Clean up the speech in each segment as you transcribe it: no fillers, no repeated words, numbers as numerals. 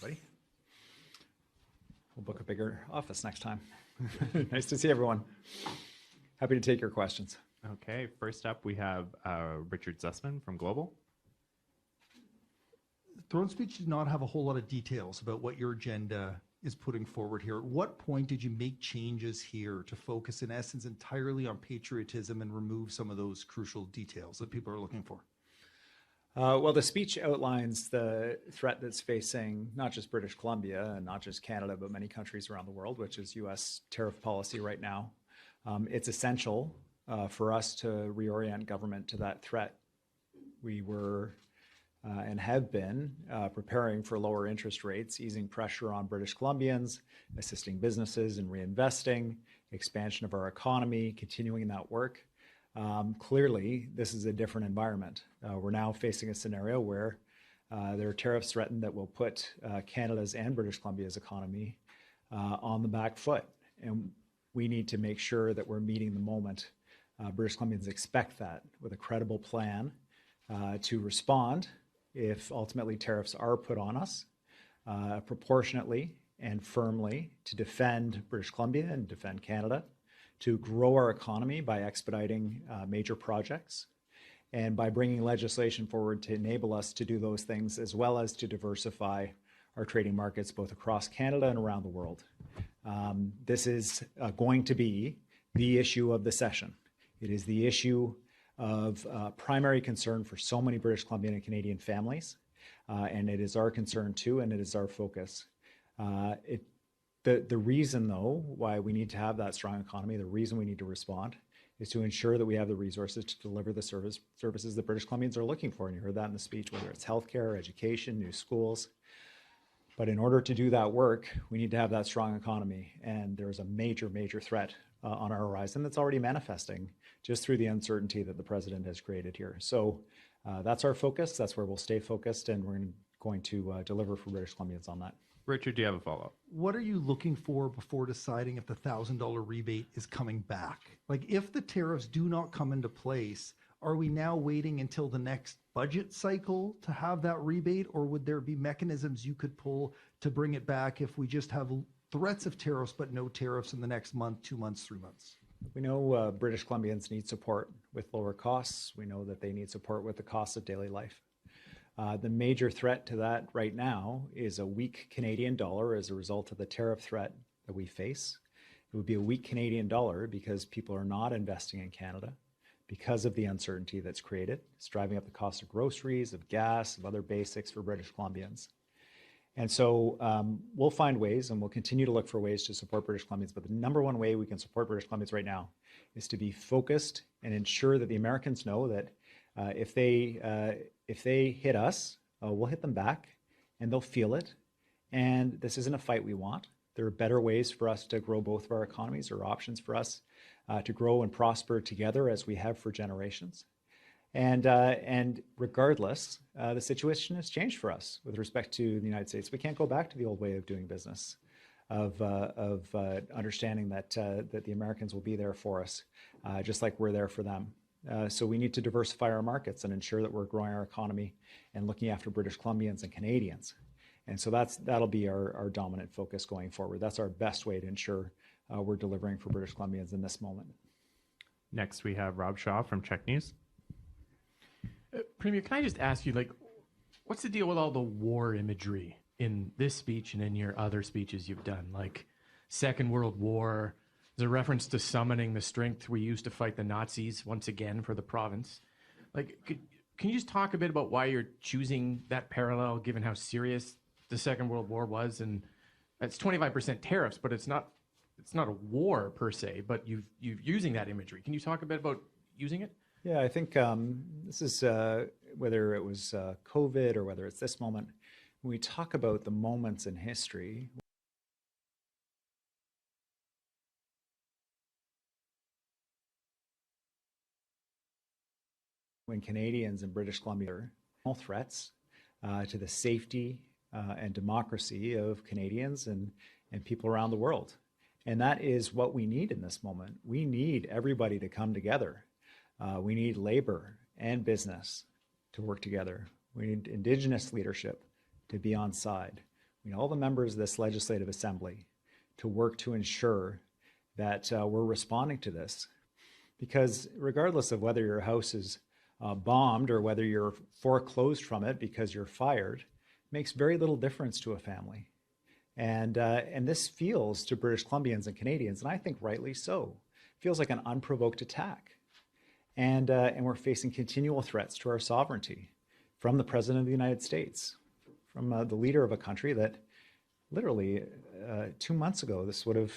everybody. We'll book a bigger office next time. Nice to see everyone. Happy to take your questions. Okay, first up we have Richard Zussman from Global. Throne speech did not have a whole lot of details about what your agenda is putting forward here. At what point did you make changes here to focus in essence entirely on patriotism and remove some of those crucial details that people are looking for? Well, the speech outlines the threat that's facing not just British Columbia and not just Canada, but many countries around the world, which is U.S. tariff policy right now. It's essential for us to reorient government to that threat. We were and have been preparing for lower interest rates, easing pressure on British Columbians, assisting businesses in reinvesting, expansion of our economy, continuing that work. Clearly, this is a different environment. We're now facing a scenario where there are tariffs threatened that will put Canada's and British Columbia's economy on the back foot. And we need to make sure that we're meeting the moment. British Columbians expect that with a credible plan to respond if ultimately tariffs are put on us proportionately and firmly to defend British Columbia and defend Canada, to grow our economy by expediting major projects, and by bringing legislation forward to enable us to do those things, as well as to diversify our trading markets both across Canada and around the world. This is going to be the issue of the session. It is the issue of primary concern for so many British Columbian and Canadian families, and it is our concern too, and it is our focus. The reason, though, why we need to have that strong economy, the reason we need to respond, is to ensure that we have the resources to deliver the services that British Columbians are looking for. And you heard that in the speech, whether it's healthcare, education, new schools. But in order to do that work, we need to have that strong economy. And there's a major, major threat on our horizon that's already manifesting just through the uncertainty that the president has created here. So that's our focus. That's where we'll stay focused. And we're going to deliver for British Columbians on that. Richard, do you have a follow-up? What are you looking for before deciding if the $1,000 rebate is coming back? Like, if the tariffs do not come into place, are we now waiting until the next budget cycle to have that rebate, or would there be mechanisms you could pull to bring it back if we just have threats of tariffs but no tariffs in the next month, 2 months, 3 months? We know British Columbians need support with lower costs. We know that they need support with the cost of daily life. The major threat to that right now is a weak Canadian dollar as a result of the tariff threat that we face. It would be a weak Canadian dollar because people are not investing in Canada because of the uncertainty that's created. It's driving up the cost of groceries, of gas, of other basics for British Columbians. And so we'll find ways, and we'll continue to look for ways to support British Columbians. But the number one way we can support British Columbians right now is to be focused and ensure that the Americans know that if they hit us, we'll hit them back, and they'll feel it. And this isn't a fight we want. There are better ways for us to grow both of our economies. There are options for us to grow and prosper together as we have for generations. And regardless, the situation has changed for us with respect to the United States. We can't go back to the old way of doing business, of understanding that the Americans will be there for us, just like we're there for them. So we need to diversify our markets and ensure that we're growing our economy and looking after British Columbians and Canadians. And so that'll be our dominant focus going forward. That's our best way to ensure we're delivering for British Columbians in this moment. Next, we have Rob Shaw from Czech News. Premier, can I just ask you, what's the deal with all the war imagery in this speech and in your other speeches you've done? Like Second World War, there's a reference to summoning the strength we used to fight the Nazis once again for the province. Can you just talk a bit about why you're choosing that parallel, given how serious the Second World War was? And it's 25% tariffs, but it's not a war per se, but you're using that imagery. Can you talk a bit about using it? Yeah, I think this is whether it was COVID or whether it's this moment, when we talk about the moments in history when Canadians and British Columbia are all threats to the safety and democracy of Canadians and people around the world. And that is what we need in this moment. We need everybody to come together. We need labor and business to work together. We need Indigenous leadership to be on side. We we need all the members of this legislative assembly to work to ensure that we're responding to this. Because regardless of whether your house is bombed or whether you're foreclosed from it because you're fired, makes very little difference to a family. And this feels to British Columbians and Canadians, and I think rightly so, feels like an unprovoked attack. And we're facing continual threats to our sovereignty from the President of the United States, from the leader of a country that literally 2 months ago, this would have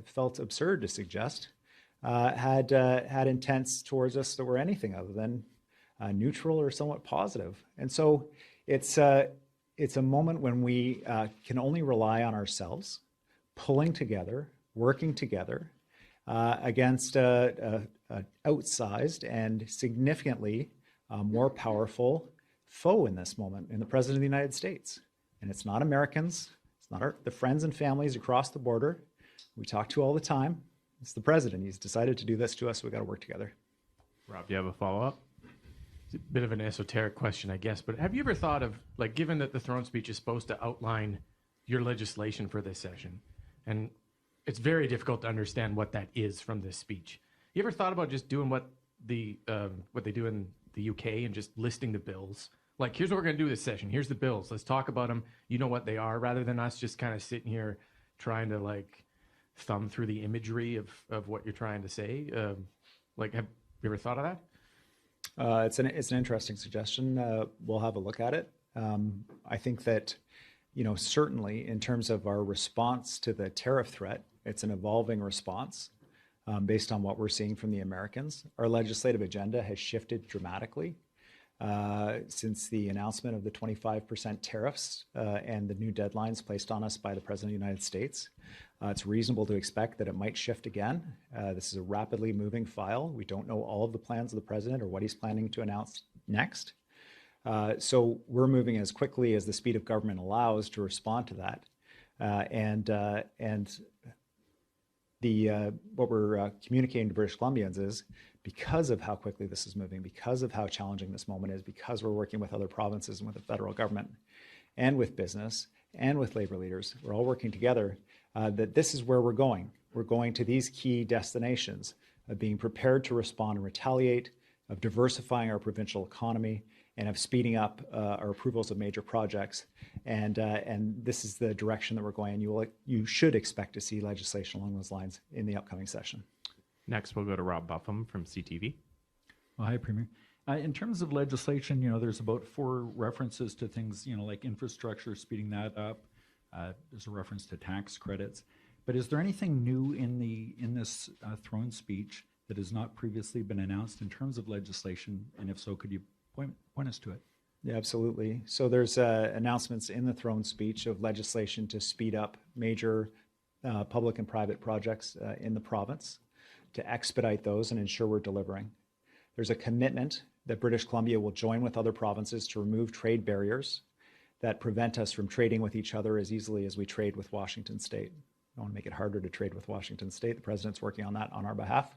felt absurd to suggest, had intents towards us that were anything other than neutral or somewhat positive. And so it's a moment when we can only rely on ourselves, pulling together, working together against an outsized and significantly more powerful foe in this moment, in the President of the United States. And it's not Americans, it's not the friends and families across the border we talk to all the time. It's the President. He's decided to do this to us. We've got to work together. Rob, do you have a follow-up? It's a bit of an esoteric question, I guess, but have you ever thought of, like, given that the throne speech is supposed to outline your legislation for this session, and it's very difficult to understand what that is from this speech. You ever thought about just doing what they do in the UK and just listing the bills? Like, here's what we're going to do this session. Here's the bills. Let's talk about them. You know what they are, rather than us just kind of sitting here trying to, like, thumb through the imagery of what you're trying to say. Like, have you ever thought of that? It's an interesting suggestion. We'll have a look at it. I think that, certainly in terms of our response to the tariff threat, it's an evolving response based on what we're seeing from the Americans. Our legislative agenda has shifted dramatically since the announcement of the 25% tariffs and the new deadlines placed on us by the President of the United States. It's reasonable to expect that it might shift again. This is a rapidly moving file. We don't know all of the plans of the President or what he's planning to announce next. So we're moving as quickly as the speed of government allows to respond to that. What we're communicating to British Columbians is, because of how quickly this is moving, because of how challenging this moment is, because we're working with other provinces and with the federal government and with business and with labor leaders, we're all working together, that this is where we're going. We're going to these key destinations of being prepared to respond and retaliate, of diversifying our provincial economy, and of speeding up our approvals of major projects. And this is the direction that we're going. You should expect to see legislation along those lines in the upcoming session. Next, we'll go to Rob Buffum from CTV. Well, hi, Premier. In terms of legislation, there's about 4 references to things, like infrastructure, speeding that up. There's a reference to tax credits. But is there anything new in this throne speech that has not previously been announced in terms of legislation? And if so, could you point us to it? Yeah, absolutely. So there's announcements in the throne speech of legislation to speed up major public and private projects in the province, to expedite those and ensure we're delivering. There's a commitment that British Columbia will join with other provinces to remove trade barriers that prevent us from trading with each other as easily as we trade with Washington State. I want to make it harder to trade with Washington State. The President's working on that on our behalf,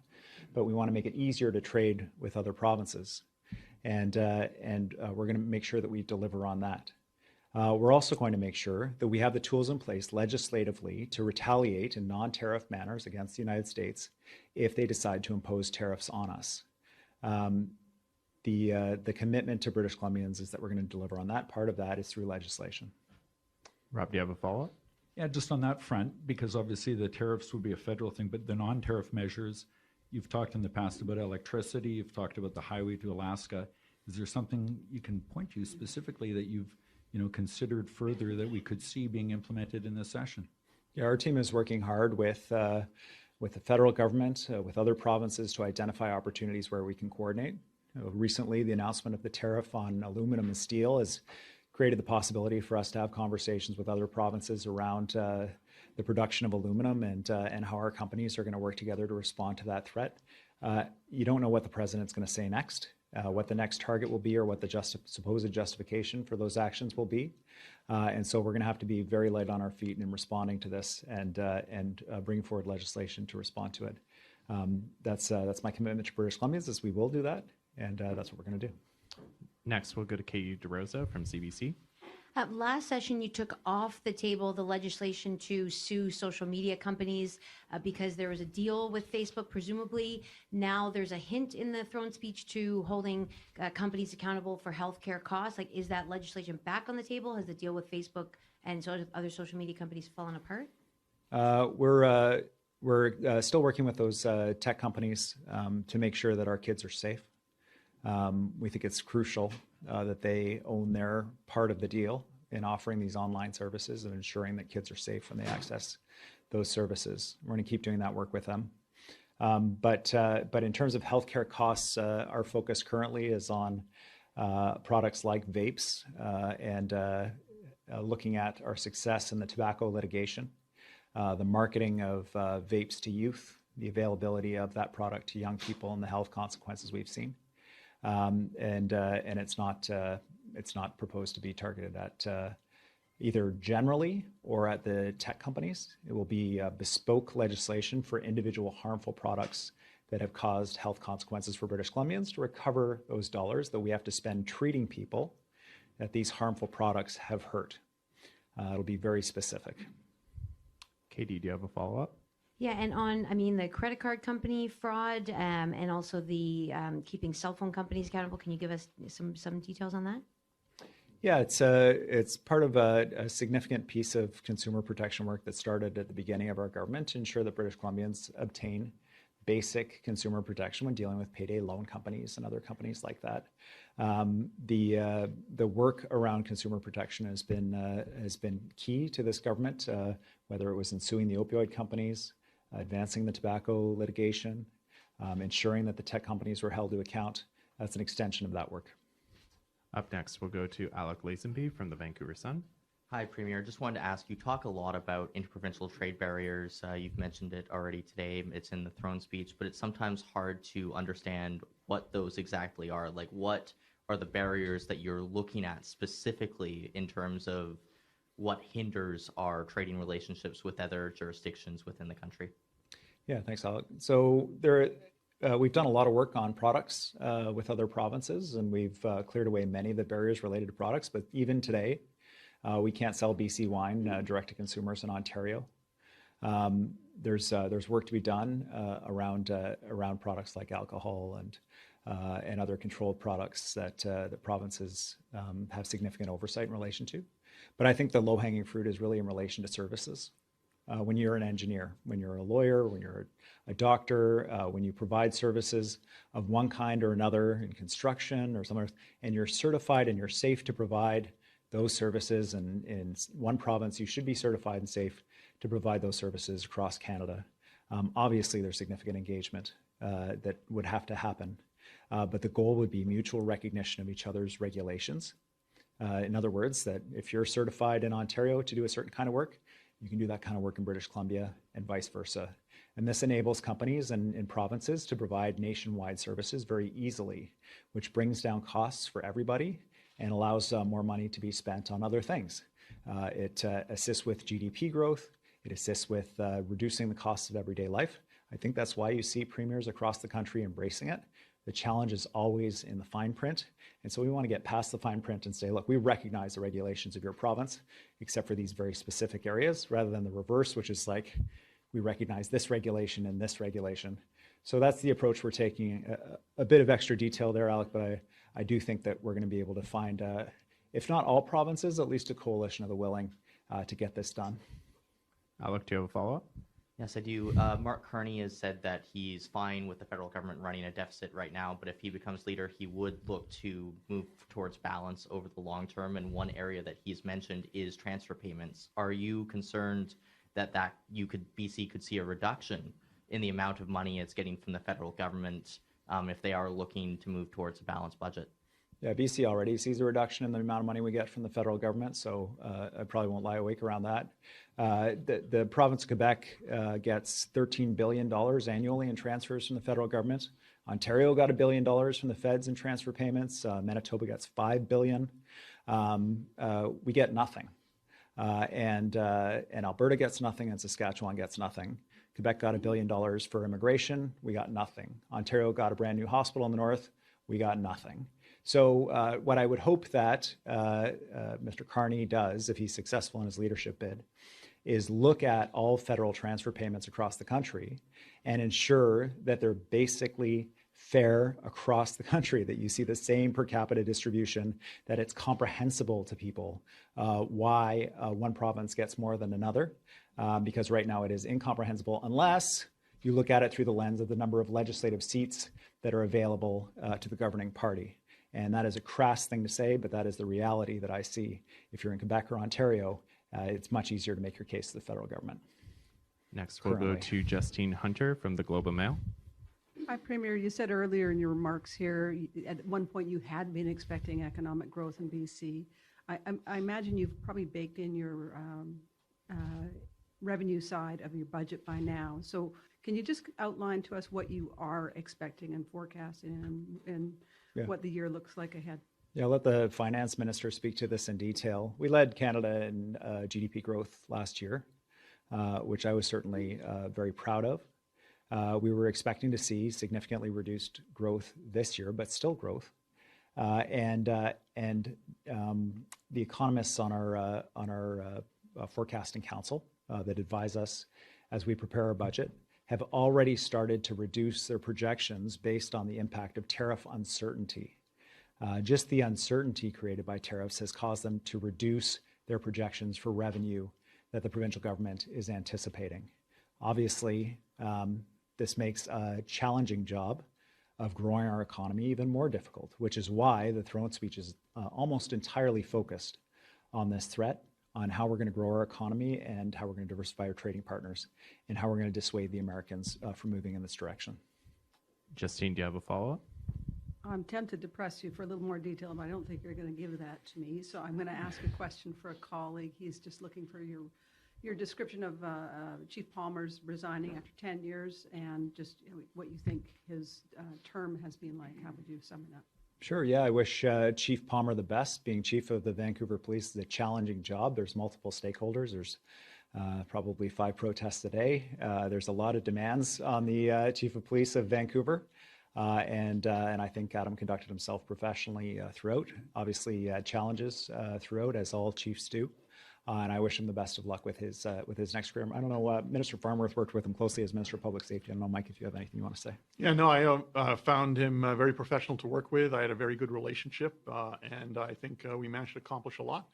but we want to make it easier to trade with other provinces. And we're going to make sure that we deliver on that. We're also going to make sure that we have the tools in place legislatively to retaliate in non-tariff manners against the United States if they decide to impose tariffs on us. The commitment to British Columbians is that we're going to deliver on that. Part of that is through legislation. Rob, do you have a follow-up? Yeah, just on that front, because obviously the tariffs would be a federal thing, but the non-tariff measures, you've talked in the past about electricity, you've talked about the highway to Alaska. Is there something you can point to specifically that you've considered further that we could see being implemented in this session? Yeah, our team is working hard with the federal government, with other provinces to identify opportunities where we can coordinate. Recently, the announcement of the tariff on aluminum and steel has created the possibility for us to have conversations with other provinces around the production of aluminum and how our companies are going to work together to respond to that threat. You don't know what the President's going to say next, what the next target will be, or what the supposed justification for those actions will be. And so we're going to have to be very light on our feet in responding to this and bring forward legislation to respond to it. That's my commitment to British Columbians, is we will do that, and that's what we're going to do. Next, we'll go to KU DeRosa from CBC. Last session, you took off the table the legislation to sue social media companies because there was a deal with Facebook, presumably. Now there's a hint in the throne speech to holding companies accountable for healthcare costs. Like, is that legislation back on the table? Has the deal with Facebook and other social media companies fallen apart? We're still working with those tech companies to make sure that our kids are safe. We think it's crucial that they own their part of the deal in offering these online services and ensuring that kids are safe when they access those services. We're going to keep doing that work with them. But in terms of healthcare costs, our focus currently is on products like vapes and looking at our success in the tobacco litigation, the marketing of vapes to youth, the availability of that product to young people, and the health consequences we've seen. And it's not proposed to be targeted at either generally or at the tech companies. It will be bespoke legislation for individual harmful products that have caused health consequences for British Columbians to recover those dollars that we have to spend treating people that these harmful products have hurt. It'll be very specific. Katie, do you have a follow-up? Yeah, and on, the credit card company fraud and also the keeping cell phone companies accountable, can you give us some details on that? Yeah, it's part of a significant piece of consumer protection work that started at the beginning of our government to ensure that British Columbians obtain basic consumer protection when dealing with payday loan companies and other companies like that. The work around consumer protection has been key to this government, whether it was in suing the opioid companies, advancing the tobacco litigation, ensuring that the tech companies were held to account. That's an extension of that work. Up next, we'll go to Alec Lazenby from the Vancouver Sun. Hi, Premier. Just wanted to ask, you talk a lot about interprovincial trade barriers. You've mentioned it already today. It's in the throne speech, but it's sometimes hard to understand what those exactly are. Like, what are the barriers that you're looking at specifically in terms of what hinders our trading relationships with other jurisdictions within the country? Yeah, thanks, Alec. So we've done a lot of work on products with other provinces, and we've cleared away many of the barriers related to products. But even today, we can't sell BC wine direct to consumers in Ontario. There's work to be done around products like alcohol and other controlled products that the provinces have significant oversight in relation to. But I think the low-hanging fruit is really in relation to services. When you're an engineer, when you're a lawyer, when you're a doctor, when you provide services of one kind or another in construction or somewhere, and you're certified and you're safe to provide those services, and in one province you should be certified and safe to provide those services across Canada. Obviously, there's significant engagement that would have to happen, but the goal would be mutual recognition of each other's regulations. In other words, that if you're certified in Ontario to do a certain kind of work, you can do that kind of work in British Columbia and vice versa. And this enables companies and provinces to provide nationwide services very easily, which brings down costs for everybody and allows more money to be spent on other things. It assists with GDP growth. It assists with reducing the costs of everyday life. I think that's why you see premiers across the country embracing it. The challenge is always in the fine print. And so we want to get past the fine print and say, look, we recognize the regulations of your province, except for these very specific areas, rather than the reverse, which is like, we recognize this regulation and this regulation. So that's the approach we're taking. A bit of extra detail there, Alec, but I do think that we're going to be able to find, if not all provinces, at least a coalition of the willing to get this done. Alec, do you have a follow-up? Yes, I do. Mark Carney has said that he's fine with the federal government running a deficit right now, but if he becomes leader, he would look to move towards balance over the long term. And one area that he's mentioned is transfer payments. Are you concerned that BC could see a reduction in the amount of money it's getting from the federal government if they are looking to move towards a balanced budget? Yeah, BC already sees a reduction in the amount of money we get from the federal government, so I probably won't lie awake around that. The province of Quebec gets $13 billion annually in transfers from the federal government. Ontario got $1 billion from the feds in transfer payments. Manitoba gets $5 billion. We get nothing. And Alberta gets nothing, and Saskatchewan gets nothing. Quebec got $1 billion for immigration. We got nothing. Ontario got a brand new hospital in the north. We got nothing. So what I would hope that Mr. Carney does, if he's successful in his leadership bid, is look at all federal transfer payments across the country and ensure that they're basically fair across the country, that you see the same per capita distribution, that it's comprehensible to people why one province gets more than another, because right now it is incomprehensible unless you look at it through the lens of the number of legislative seats that are available to the governing party. And that is a crass thing to say, but that is the reality that I see. If you're in Quebec or Ontario, it's much easier to make your case to the federal government. Next, we'll go to Justine Hunter from the Globe and Mail. Hi, Premier. You said earlier in your remarks here, at one point you had been expecting economic growth in BC. I imagine you've probably baked in your revenue side of your budget by now. So can you just outline to us what you are expecting and forecasting and what the year looks like ahead? Yeah, I'll let the finance minister speak to this in detail. We led Canada in GDP growth last year, which I was certainly very proud of. We were expecting to see significantly reduced growth this year, but still growth. And the economists on our forecasting council that advise us as we prepare our budget have already started to reduce their projections based on the impact of tariff uncertainty. Just the uncertainty created by tariffs has caused them to reduce their projections for revenue that the provincial government is anticipating. Obviously, this makes a challenging job of growing our economy even more difficult, which is why the throne speech is almost entirely focused on this threat, on how we're going to grow our economy and how we're going to diversify our trading partners and how we're going to dissuade the Americans from moving in this direction. Justine, do you have a follow-up? I'm tempted to press you for a little more detail, but I don't think you're going to give that to me. So I'm going to ask a question for a colleague. He's just looking for your description of Chief Palmer's resigning after 10 years and just what you think his term has been like. How would you sum it up? Sure, yeah, I wish Chief Palmer the best. Being chief of the Vancouver Police is a challenging job. There's multiple stakeholders. There's probably 5 protests a day. There's a lot of demands on the Chief of Police of Vancouver. And I think Adam conducted himself professionally throughout. Obviously, challenges throughout, as all chiefs do. And I wish him the best of luck with his next career. I don't know, Minister Farnworth worked with him closely as Minister of Public Safety. I don't know, Mike, if you have anything you want to say. Yeah, no, I found him very professional to work with. I had a very good relationship, and I think we managed to accomplish a lot.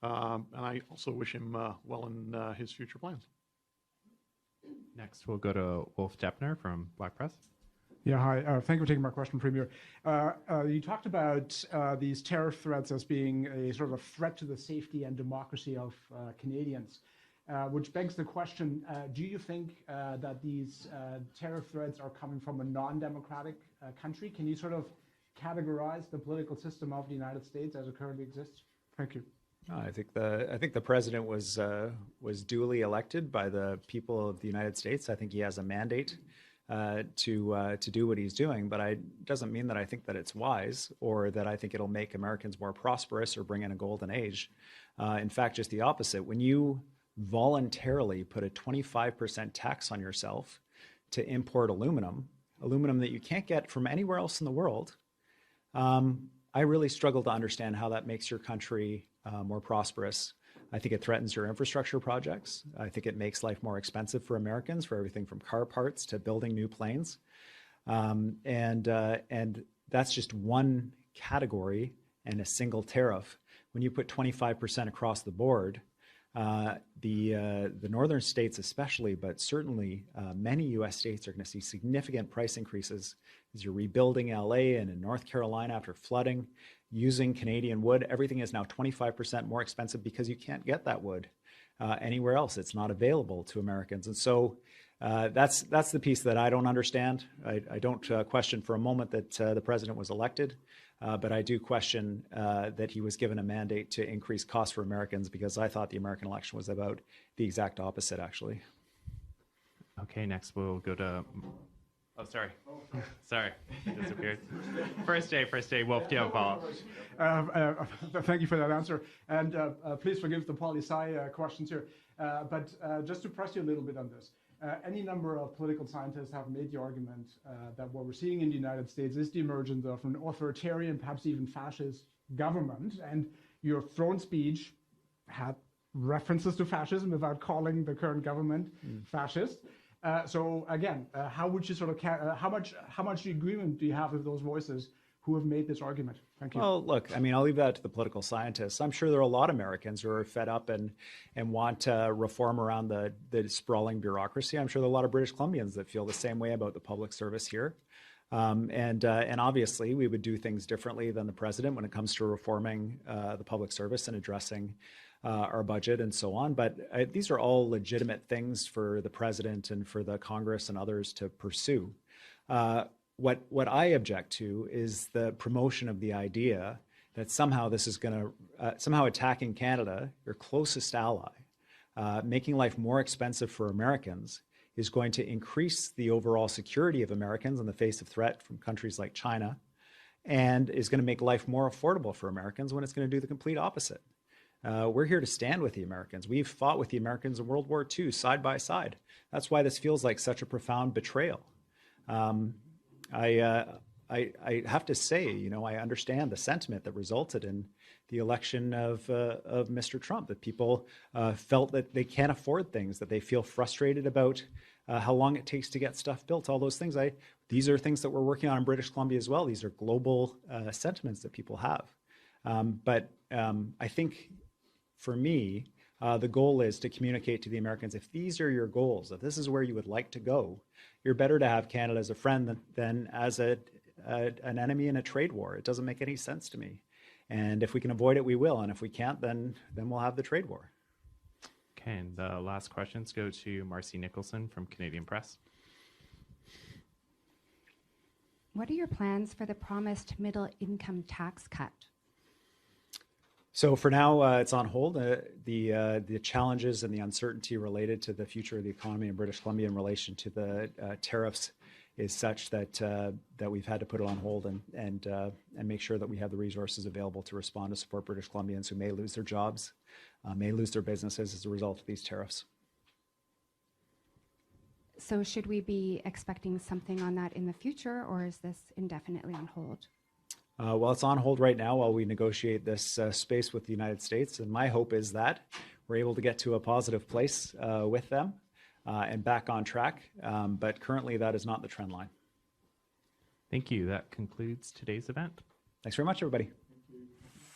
And I also wish him well in his future plans. Next, we'll go to Wolf Deppner from Black Press. Yeah, hi. Thank you for taking my question, Premier. You talked about these tariff threats as being a sort of a threat to the safety and democracy of Canadians, which begs the question, do you think that these tariff threats are coming from a non-democratic country? Can you sort of categorize the political system of the United States as it currently exists? Thank you. I think the president was duly elected by the people of the United States. I think he has a mandate to do what he's doing, but it doesn't mean that I think that it's wise or that I think it'll make Americans more prosperous or bring in a golden age. In fact, just the opposite. When you voluntarily put a 25% tax on yourself to import aluminum that you can't get from anywhere else in the world, I really struggle to understand how that makes your country more prosperous. I think it threatens your infrastructure projects. I think it makes life more expensive for Americans, for everything from car parts to building new planes. And that's just one category and a single tariff. When you put 25% across the board, the northern states especially, but certainly many U.S. states are going to see significant price increases as you're rebuilding LA and in North Carolina after flooding. Using Canadian wood, everything is now 25% more expensive because you can't get that wood anywhere else. It's not available to Americans. And so that's the piece that I don't understand. I don't question for a moment that the president was elected, but I do question that he was given a mandate to increase costs for Americans, because I thought the American election was about the exact opposite, actually. Okay, next we'll go to... Oh, sorry. Sorry. It disappeared. First day. Wolf, do you have a follow-up? Thank you for that answer. And please forgive the poli-sci questions here. But just to press you a little bit on this. Any number of political scientists have made the argument that what we're seeing in the United States is the emergence of an authoritarian, perhaps even fascist government. And your throne speech had references to fascism without calling the current government fascist. So again, how would you sort of how much agreement do you have with those voices who have made this argument? Thank you. Well, look, I mean, I'll leave that to the political scientists. I'm sure there are a lot of Americans who are fed up and want reform around the sprawling bureaucracy. I'm sure there are a lot of British Columbians that feel the same way about the public service here. And obviously, we would do things differently than the president when it comes to reforming the public service and addressing our budget and so on. But these are all legitimate things for the president and for the Congress and others to pursue. What I object to is the promotion of the idea that somehow this is going to somehow attacking Canada, your closest ally, making life more expensive for Americans, is going to increase the overall security of Americans in the face of threat from countries like China, and is going to make life more affordable for Americans when it's going to do the complete opposite. We're here to stand with the Americans. We've fought with the Americans in World War II side by side. That's why this feels like such a profound betrayal. I have to say, you know, I understand the sentiment that resulted in the election of Mr. Trump, that people felt that they can't afford things, that they feel frustrated about how long it takes to get stuff built, all those things. These are things that we're working on in British Columbia as well. These are global sentiments that people have. But I think for me, the goal is to communicate to the Americans, if these are your goals, if this is where you would like to go, you're better to have Canada as a friend than as an enemy in a trade war. It doesn't make any sense to me. And if we can avoid it, we will. And if we can't, then we'll have the trade war. Okay, and the last questions go to Marcy Nicholson from Canadian Press. What are your plans for the promised middle income tax cut? So for now, it's on hold. The challenges and the uncertainty related to the future of the economy in British Columbia in relation to the tariffs is such that we've had to put it on hold and make sure that we have the resources available to respond to support British Columbians who may lose their jobs, may lose their businesses as a result of these tariffs. So should we be expecting something on that in the future, or is this indefinitely on hold? Well, it's on hold right now while we negotiate this space with the United States. And my hope is that we're able to get to a positive place with them and back on track. But currently, that is not the trend line. Thank you. That concludes today's event. Thanks very much, everybody.